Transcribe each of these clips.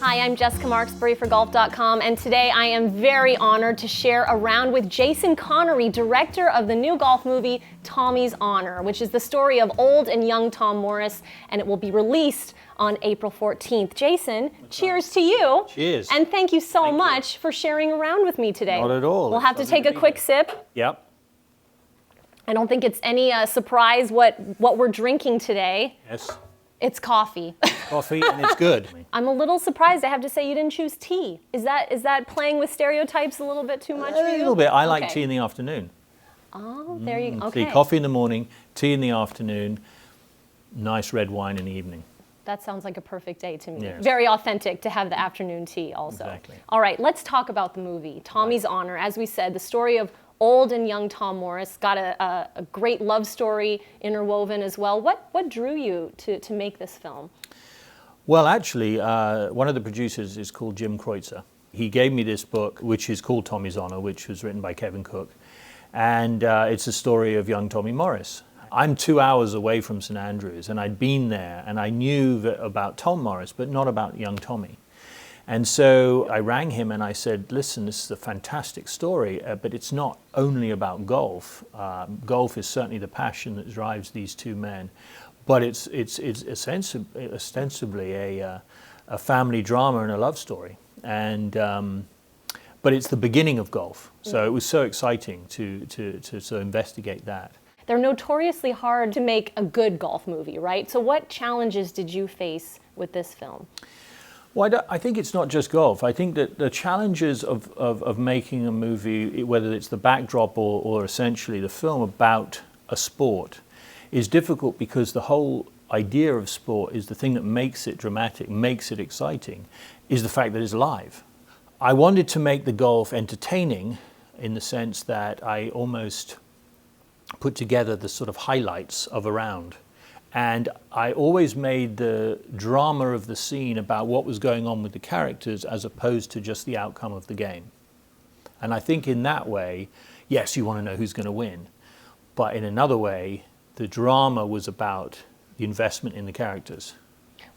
Hi, I'm Jessica Marksbury for Golf.com, and today I am very honored to share a round with Jason Connery, director of the new golf movie Tommy's Honor, which is the story of old and young Tom Morris, and it will be released on April 14th. Jason, cheers to you. Cheers. And thank you so much for sharing a round with me today. Not at all. We'll have to take a quick sip. Yep. I don't think it's any surprise what we're drinking today. Yes. It's coffee. Coffee, and it's good. I'm a little surprised, I have to say, you didn't choose tea. Is that playing with stereotypes a little bit too much for you? A little bit. I like tea in the afternoon. Oh, there you go. Okay. See, coffee in the morning, tea in the afternoon, nice red wine in the evening. That sounds like a perfect day to me. Yes. Very authentic to have the afternoon tea also. Exactly. All right, let's talk about the movie, Tommy's Honor. As we said, the story of old and young Tom Morris, got a great love story interwoven as well. What drew you to make this film? Well, actually, one of the producers is called Jim Kreutzer. He gave me this book, which is called Tommy's Honor, which was written by Kevin Cook. And it's a story of young Tommy Morris. I'm 2 hours away from St. Andrews, and I'd been there, and I knew about Tom Morris, but not about young Tommy. And so I rang him and I said, listen, this is a fantastic story, but it's not only about golf. Golf is certainly the passion that drives these two men, but it's ostensibly a family drama and a love story. And but it's the beginning of golf. So it was so exciting to investigate that. They're notoriously hard to make a good golf movie, right? So what challenges did you face with this film? Well, I think it's not just golf. I think that the challenges of making a movie, whether it's the backdrop or essentially the film about a sport, is difficult because the whole idea of sport is the thing that makes it dramatic, makes it exciting, is the fact that it's live. I wanted to make the golf entertaining in the sense that I almost put together the sort of highlights of a round. And I always made the drama of the scene about what was going on with the characters as opposed to just the outcome of the game. And I think in that way, yes, you want to know who's going to win. But in another way, the drama was about the investment in the characters.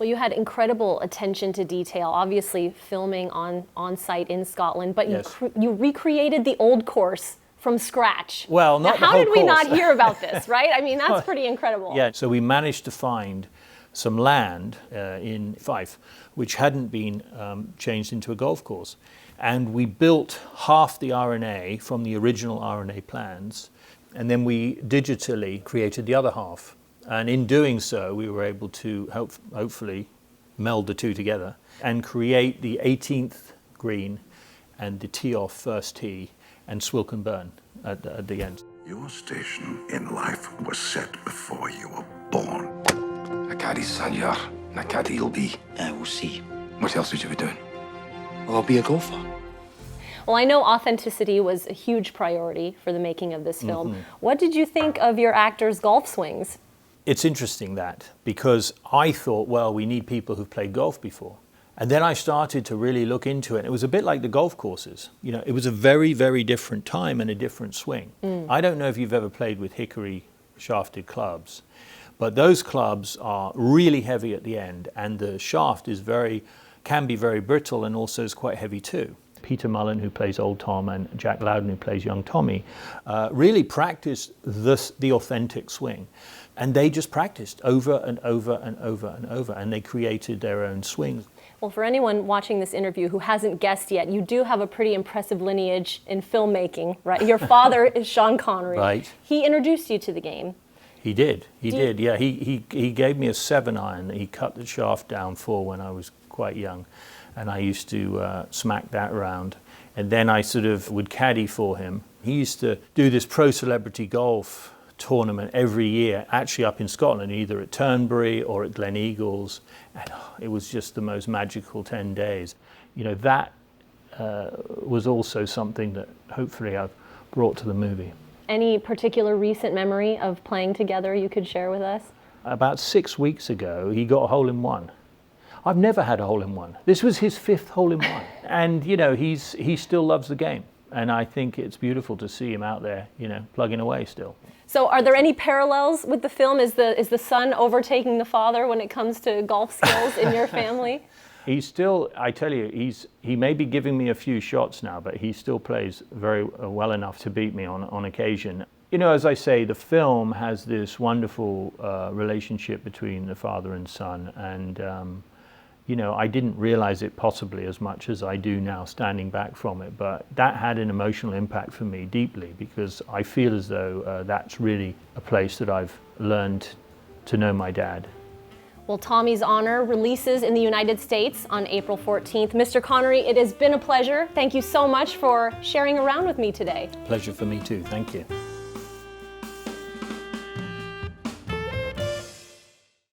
Well, you had incredible attention to detail, obviously filming on site in Scotland, but Yes. you recreated the old course from scratch. Well, not the How whole did we course. not hear about this, right? I mean, that's pretty incredible. Yeah, so we managed to find some land in Fife, which hadn't been changed into a golf course. And we built half the RNA from the original RNA plans, and then we digitally created the other half. And in doing so, we were able to hopefully meld the two together and create the 18th green and the tee-off first tee and Swilken Burn at the end. Your station in life was set before you were born. Nakadi Sanyar, Nakadi you'll be. We'll see. What else would you be doing? Well, I'll be a golfer. Well, I know authenticity was a huge priority for the making of this film. Mm-hmm. What did you think of your actors' golf swings? It's interesting that, because I thought, well, we need people who've played golf before. And then I started to really look into it. It was a bit like the golf courses. You know, it was a very, very different time and a different swing. I don't know if you've ever played with hickory shafted clubs, but those clubs are really heavy at the end, and the shaft is can be very brittle and also is quite heavy too. Peter Mullen, who plays Old Tom, and Jack Loudon, who plays Young Tommy, really practiced the authentic swing. And they just practiced over and over and over and over, and they created their own swings. Well, for anyone watching this interview who hasn't guessed yet, you do have a pretty impressive lineage in filmmaking, right? Your father is Sean Connery. Right. He introduced you to the game. He did. Yeah, he gave me a 7-iron. He cut the shaft down 4 when I was quite young, and I used to smack that around. And then I sort of would caddy for him. He used to do this pro celebrity golf tournament every year, actually up in Scotland, either at Turnberry or at Glen Eagles, and it was just the most magical 10 days. You know, that was also something that hopefully I've brought to the movie. Any particular recent memory of playing together you could share with us? About 6 weeks ago, he got a hole-in-one. I've never had a hole-in-one. This was his 5th hole-in-one. And, you know, he still loves the game. And I think it's beautiful to see him out there, you know, plugging away still. So are there any parallels with the film? Is the son overtaking the father when it comes to golf skills in your family? He's still, I tell you, he may be giving me a few shots now, but he still plays very well enough to beat me on occasion. You know, as I say, the film has this wonderful relationship between the father and son, and you know, I didn't realize it possibly as much as I do now standing back from it, but that had an emotional impact for me deeply, because I feel as though that's really a place that I've learned to know my dad. Well, Tommy's Honor releases in the United States on April 14th. Mr. Connery, it has been a pleasure. Thank you so much for sharing around with me today. Pleasure for me too. Thank you.